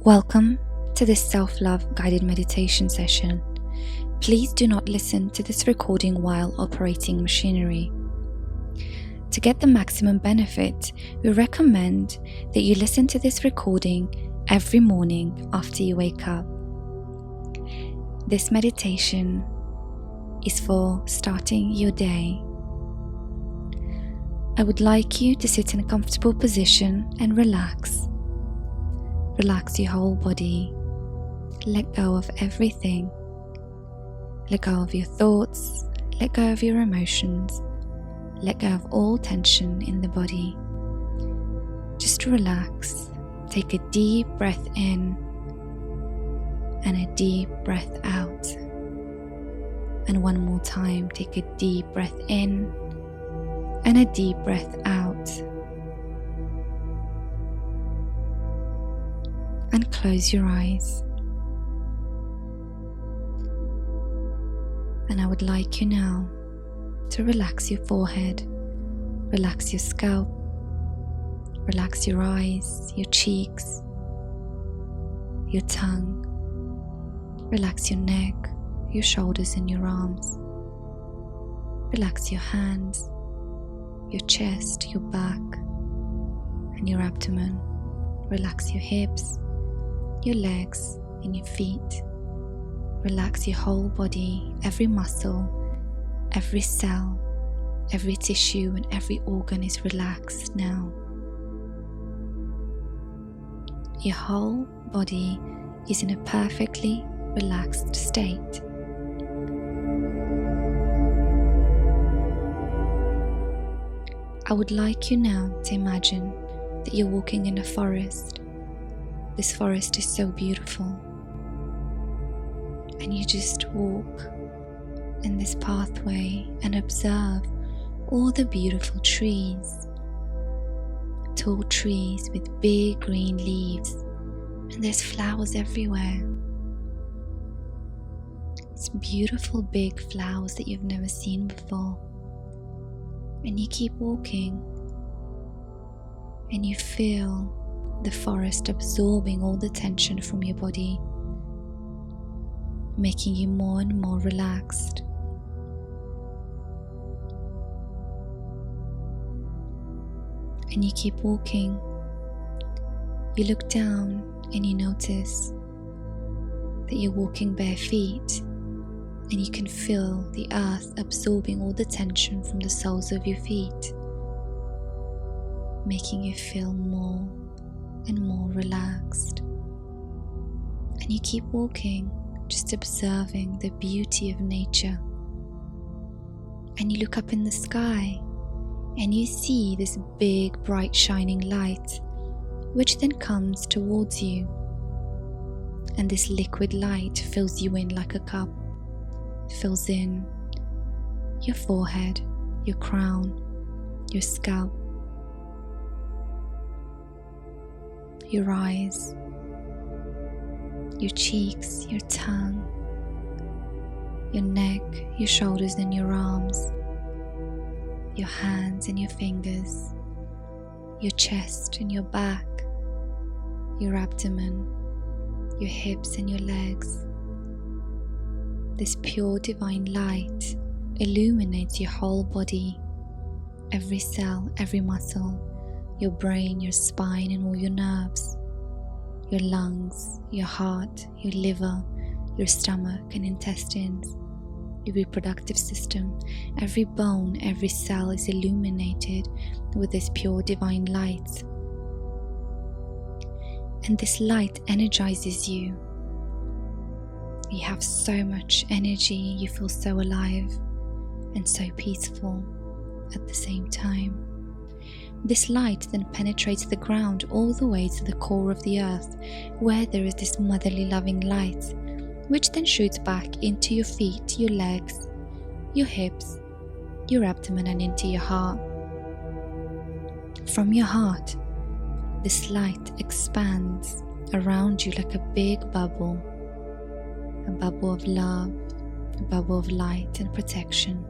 Welcome to this self-love guided meditation session. Please do not listen to this recording while operating machinery. To get the maximum benefit, we recommend that you listen to this recording every morning after you wake up. This meditation is for starting your day. I would like you to sit in a comfortable position and relax. Relax your whole body. Let go of everything. Let go of your thoughts. Let go of your emotions. Let go of all tension in the body. Just relax. Take a deep breath in and a deep breath out. And one more time, take a deep breath in and a deep breath out. And close your eyes. And I would like you now to relax your forehead, relax your scalp, relax your eyes, your cheeks, your tongue, relax your neck, your shoulders and your arms. Relax your hands, your chest, your back, and your abdomen. Relax your hips, your legs and your feet. Relax your whole body, every muscle, every cell, every tissue and every organ is relaxed now. Your whole body is in a perfectly relaxed state. I would like you now to imagine that you're walking in a forest. This forest is so beautiful, and you just walk in this pathway and observe all the beautiful trees, tall trees with big green leaves, and there's flowers everywhere. It's beautiful big flowers that you've never seen before, and you keep walking and you feel the forest absorbing all the tension from your body, making you more and more relaxed. And you keep walking. You look down and you notice that you're walking bare feet, and you can feel the earth absorbing all the tension from the soles of your feet, making you feel more and more relaxed. And you keep walking, just observing the beauty of nature. And you look up in the sky and you see this big bright shining light, which then comes towards you, and this liquid light fills you in like a cup, fills in your forehead, your crown, your scalp, your eyes, your cheeks, your tongue, your neck, your shoulders and your arms, your hands and your fingers, your chest and your back, your abdomen, your hips and your legs. This pure divine light illuminates your whole body, every cell, every muscle, your brain, your spine and all your nerves, your lungs, your heart, your liver, your stomach and intestines, your reproductive system. Every bone, every cell is illuminated with this pure divine light. And this light energizes you. You have so much energy, you feel so alive and so peaceful at the same time. This light then penetrates the ground all the way to the core of the earth, where there is this motherly loving light, which then shoots back into your feet, your legs, your hips, your abdomen and into your heart. From your heart, this light expands around you like a big bubble, a bubble of love, a bubble of light and protection.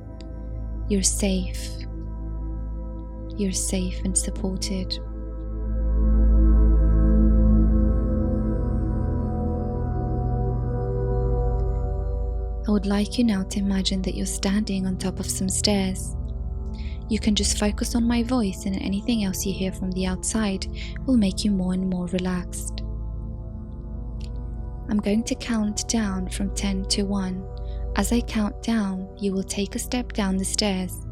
You're safe. You're safe and supported. I would like you now to imagine that you're standing on top of some stairs. You can just focus on my voice, and anything else you hear from the outside will make you more and more relaxed. I'm going to count down from 10 to 1. As I count down, you will take a step down the stairs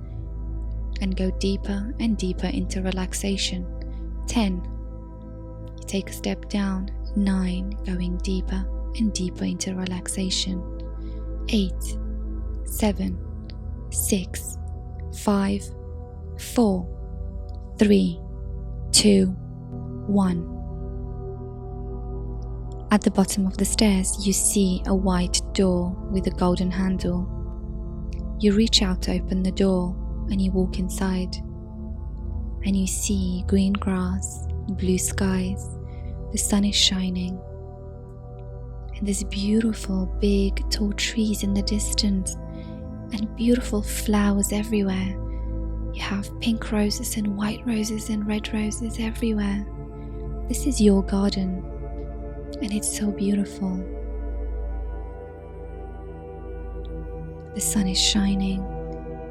and go deeper and deeper into relaxation. 10. You take a step down. 9. Going deeper and deeper into relaxation. 8. 7. 6. 5. 4. 3. 2. 1. At the bottom of the stairs, you see a white door with a golden handle. You reach out to open the door and you walk inside. And you see green grass, blue skies, the sun is shining. And there's beautiful, big, tall trees in the distance and beautiful flowers everywhere. You have pink roses and white roses and red roses everywhere. This is your garden. And it's so beautiful. The sun is shining,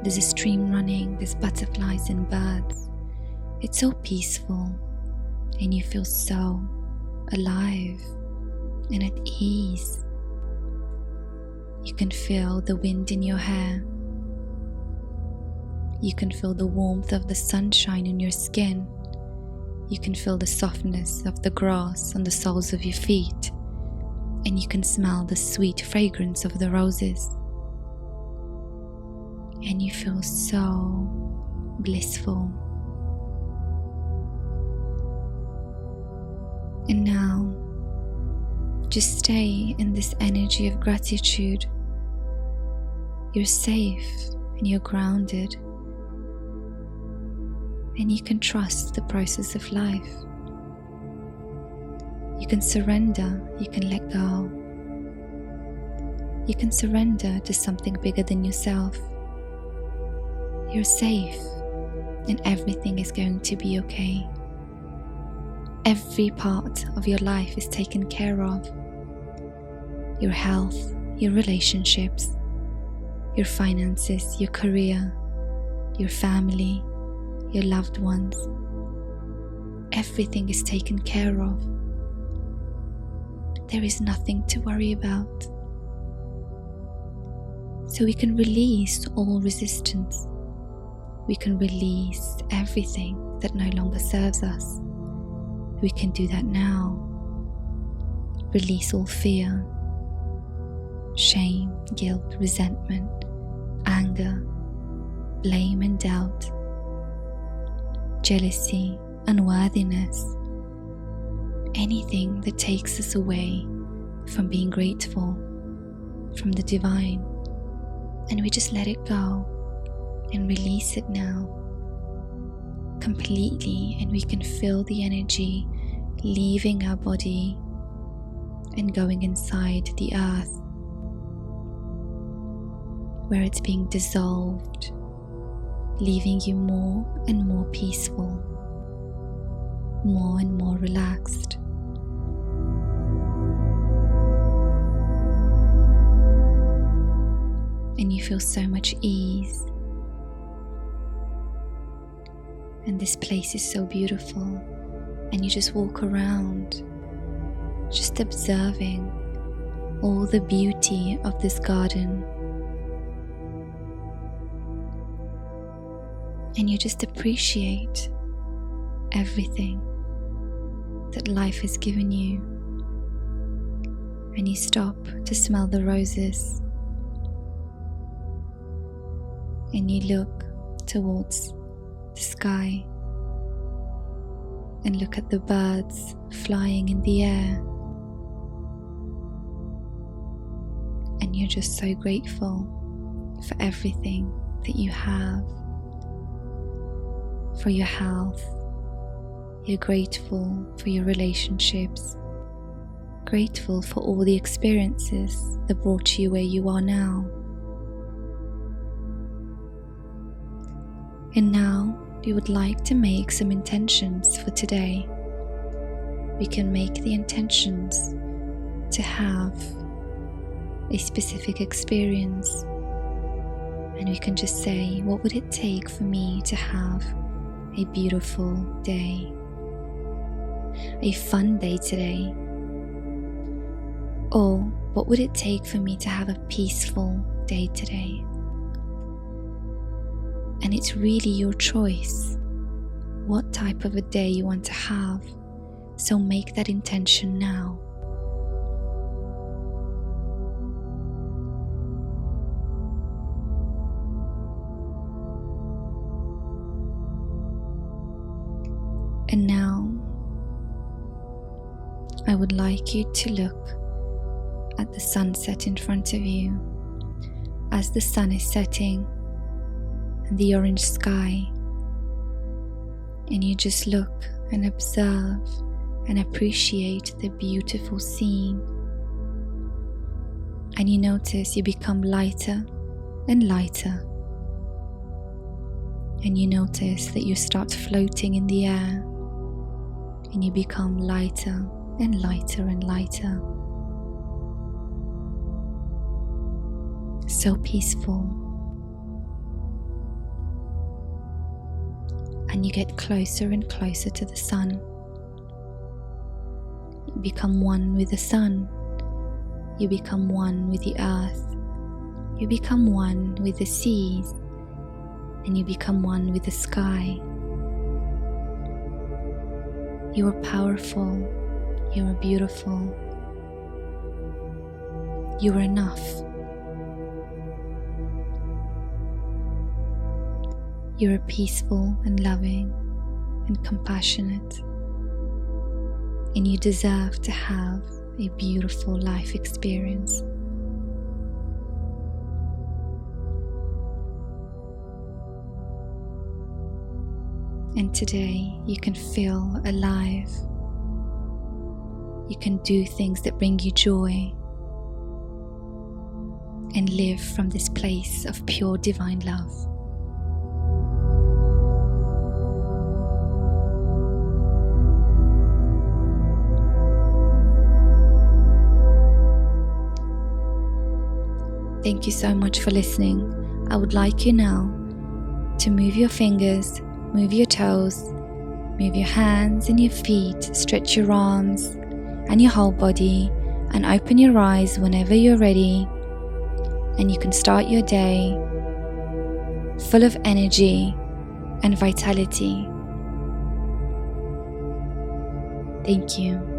there's a stream running, there's butterflies and birds. It's so peaceful, and you feel so alive and at ease. You can feel the wind in your hair. You can feel the warmth of the sunshine on your skin. You can feel the softness of the grass on the soles of your feet, and you can smell the sweet fragrance of the roses. And you feel so blissful. And now, just stay in this energy of gratitude. You're safe and you're grounded. And you can trust the process of life. You can surrender, you can let go. You can surrender to something bigger than yourself. You're safe, and everything is going to be okay. Every part of your life is taken care of. Your health, your relationships, your finances, your career, your family, your loved ones. Everything is taken care of. There is nothing to worry about. So we can release all resistance. We can release everything that no longer serves us. We can do that now. Release all fear, shame, guilt, resentment, anger, blame and doubt, jealousy, unworthiness, anything that takes us away from being grateful, from the divine. And we just let it go and release it now completely, and we can feel the energy leaving our body and going inside the earth, where it's being dissolved, leaving you more and more peaceful, more and more relaxed. And you feel so much ease. And this place is so beautiful. And you just walk around, just observing all the beauty of this garden. And you just appreciate everything that life has given you. And you stop to smell the roses. And you look towards the sky and look at the birds flying in the air. And you're just so grateful for everything that you have, for your health. You're grateful for your relationships, grateful for all the experiences that brought you where you are now. And now we would like to make some intentions for today. We can make the intentions to have a specific experience, and we can just say, what would it take for me to have a beautiful day, a fun day today? Or what would it take for me to have a peaceful day today? And it's really your choice what type of a day you want to have, so make that intention now. And now, I would like you to look at the sunset in front of you as the sun is setting and the orange sky, and you just look and observe and appreciate the beautiful scene, and you notice you become lighter and lighter, and you notice that you start floating in the air, and you become lighter and lighter and lighter. So peaceful. And you get closer and closer to the sun. You become one with the sun. You become one with the earth. You become one with the seas. And you become one with the sky. You are powerful. You are beautiful. You are enough. You are peaceful and loving and compassionate. And you deserve to have a beautiful life experience. And today you can feel alive. You can do things that bring you joy and live from this place of pure divine love. Thank you so much for listening. I would like you now to move your fingers, move your toes, move your hands and your feet, stretch your arms and your whole body, and open your eyes whenever you're ready. And you can start your day full of energy and vitality. Thank you.